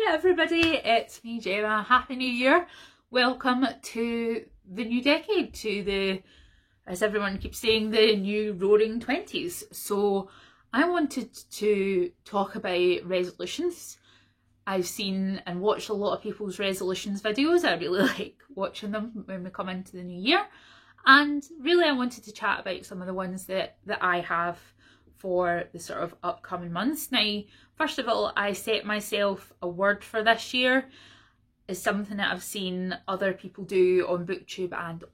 Everybody, it's me Gemma. Happy New Year. Welcome to the new decade, to the, as everyone keeps saying, the new roaring 20s. So I wanted to talk about resolutions. I've seen and watched a lot of people's resolutions videos. I really like watching them when we come into the new year. And really I wanted to chat about some of the ones that I have for the sort of upcoming months. Now, first of all, I set myself a word for this year. It's something that I've seen other people do on BookTube and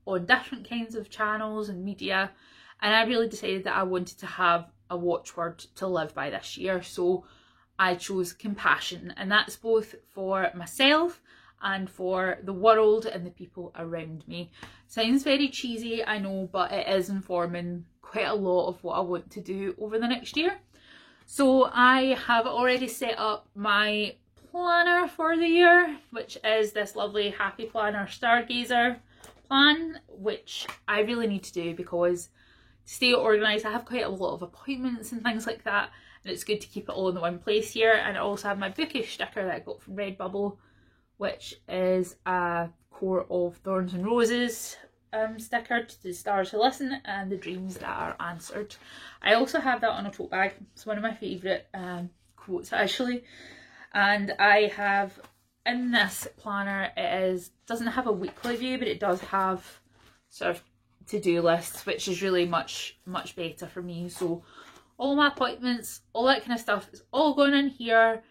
on different kinds of channels and media, and I really decided that I wanted to have a watchword to live by this year. So I chose compassion, and that's both for myself and for the world and the people around me. Sounds very cheesy, I know, but it is informing quite a lot of what I want to do over the next year. So I have already set up my planner for the year, which is this lovely Happy Planner Stargazer plan, which I really need to do because to stay organised, I have quite a lot of appointments and things like that, and it's good to keep it all in the one place here. And I also have my bookish sticker that I got from Redbubble, which is a Court of Thorns and Roses sticker, to the stars who listen and the dreams that are answered. I also have that on a tote bag. It's one of my favourite quotes actually. And I have in this planner, doesn't have a weekly view, but it does have sort of to-do lists, which is really much better for me. So all my appointments, all that kind of stuff is all going in here,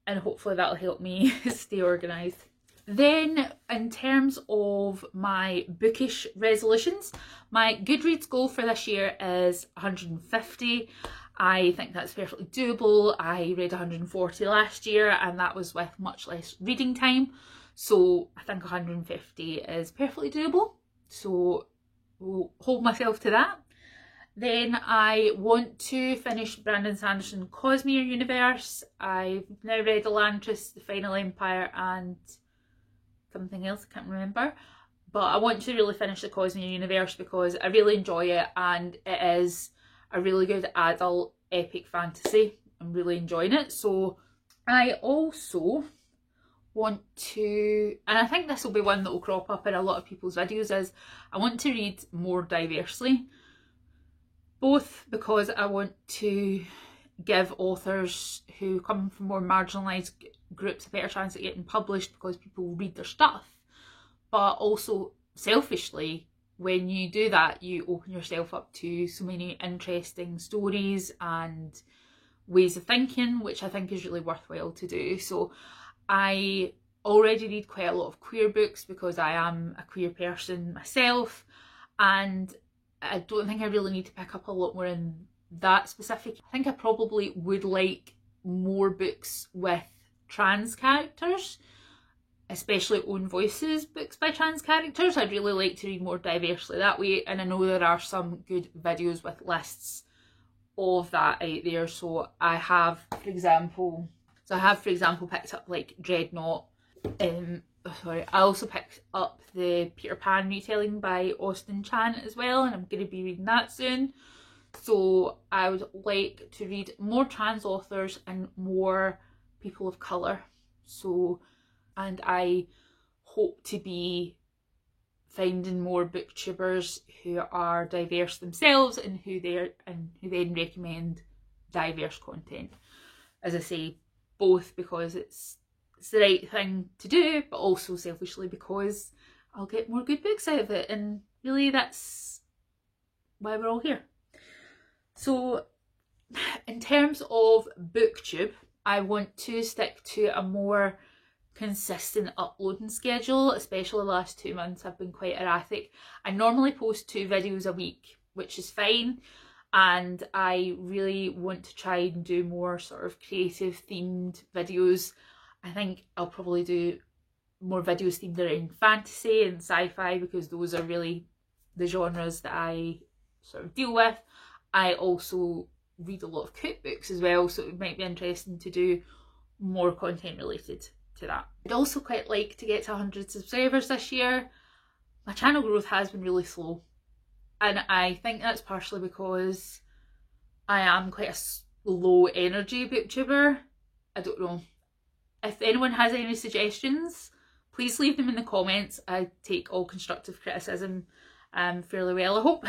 and hopefully that'll help me stay organised. Then in terms of my bookish resolutions, my Goodreads goal for this year is 150. I think that's perfectly doable. I read 140 last year and that was with much less reading time. So I think 150 is perfectly doable. So we'll hold myself to that. Then I want to finish Brandon Sanderson Cosmere Universe. I've now read Elantris, The Final Empire and something else, I can't remember. But I want to really finish the Cosmere Universe because I really enjoy it and it is a really good adult epic fantasy. I'm really enjoying it. So I also want to, and I think this will be one that will crop up in a lot of people's videos, is I want to read more diversely. Both because I want to give authors who come from more marginalised groups a better chance at getting published because people will read their stuff, but also selfishly, when you do that, you open yourself up to so many interesting stories and ways of thinking, which I think is really worthwhile to do. So I already read quite a lot of queer books because I am a queer person myself, and I don't think I really need to pick up a lot more in that specific. I think I probably would like more books with trans characters, especially own voices books by trans characters. I'd really like to read more diversely that way, and I know there are some good videos with lists of that out there. So I have, for example, picked up like Dreadnought. I also picked up the Peter Pan retelling by Austin Chan as well, and I'm going to be reading that soon. So I would like to read more trans authors and more people of colour. So, and I hope to be finding more booktubers who are diverse themselves and who then recommend diverse content. As I say, both because it's the right thing to do, but also selfishly because I'll get more good books out of it, and really that's why we're all here. So in terms of BookTube, I want to stick to a more consistent uploading schedule, especially the last 2 months have been quite erratic. I normally post 2 videos a week, which is fine, and I really want to try and do more sort of creative themed videos. I think I'll probably do more videos themed around fantasy and sci-fi because those are really the genres that I sort of deal with. I also read a lot of cookbooks as well, so it might be interesting to do more content related to that. I'd also quite like to get to 100 subscribers this year. My channel growth has been really slow, and I think that's partially because I am quite a low energy booktuber. I don't know. If anyone has any suggestions, please leave them in the comments. I take all constructive criticism fairly well, I hope.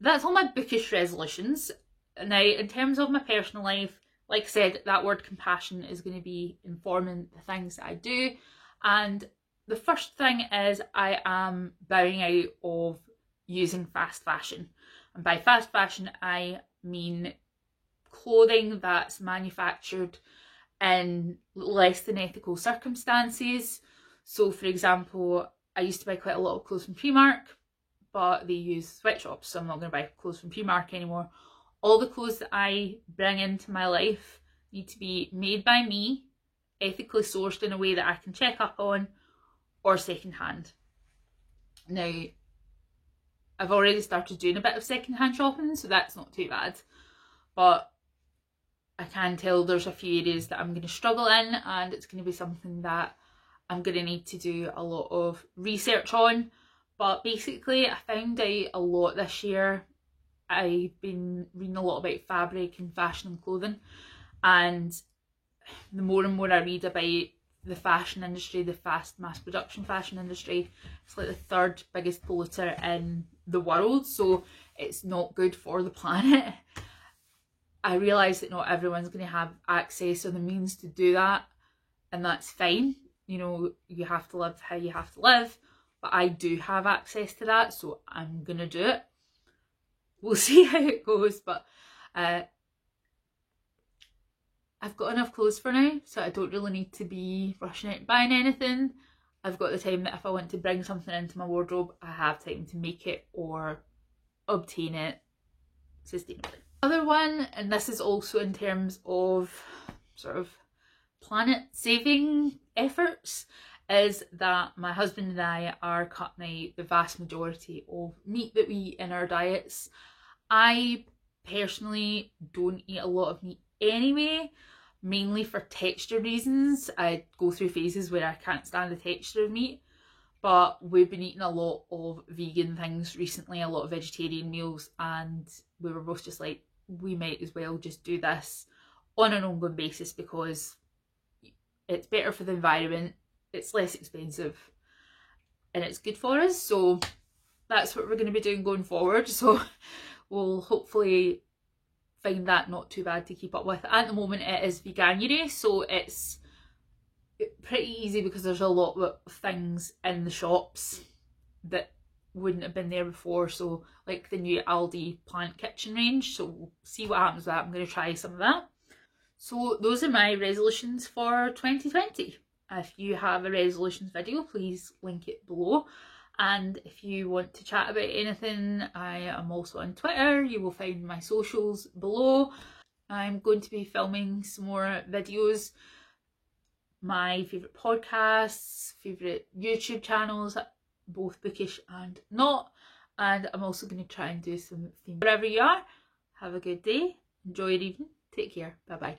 That's all my bookish resolutions. Now, in terms of my personal life, like I said, that word compassion is going to be informing the things that I do. And the first thing is I am bowing out of using fast fashion. And by fast fashion, I mean clothing that's manufactured in less than ethical circumstances. So for example, I used to buy quite a lot of clothes from Primark, but they use sweatshops, so I'm not going to buy clothes from Primark anymore. All the clothes that I bring into my life need to be made by me, ethically sourced in a way that I can check up on, or secondhand. Now, I've already started doing a bit of secondhand shopping, so that's not too bad. But I can tell there's a few areas that I'm going to struggle in, and it's going to be something that I'm going to need to do a lot of research on. But basically, I found out a lot this year. I've been reading a lot about fabric and fashion and clothing, and the more and more I read about the fashion industry, the fast mass production fashion industry, it's like the third biggest polluter in the world, so it's not good for the planet. I realise that not everyone's going to have access or the means to do that, and that's fine. You know, you have to live how you have to live, but I do have access to that, so I'm going to do it. We'll see how it goes, but I've got enough clothes for now, so I don't really need to be rushing out and buying anything. I've got the time that if I want to bring something into my wardrobe, I have time to make it or obtain it sustainably. Other one, and this is also in terms of sort of planet saving efforts, is that my husband and I are cutting out the vast majority of meat that we eat in our diets. I personally don't eat a lot of meat anyway, mainly for texture reasons. I go through phases where I can't stand the texture of meat, but we've been eating a lot of vegan things recently, a lot of vegetarian meals, and we were both just like, we might as well just do this on an ongoing basis because it's better for the environment, it's less expensive, and it's good for us. So that's what we're going to be doing going forward. So we'll hopefully find that not too bad to keep up with. At the moment it is Veganuary, so it's pretty easy because there's a lot of things in the shops that wouldn't have been there before, so like the new Aldi plant kitchen range, so we'll see what happens with that. I'm going to try some of that. So those are my resolutions for 2020. If you have a resolutions video, please link it below. And if you want to chat about anything, I am also on Twitter. You will find my socials below. I'm going to be filming some more videos, my favourite podcasts, favourite YouTube channels, both bookish and not. And I'm also going to try and do some theme. Wherever you are, have a good day, enjoy your evening, take care, bye bye.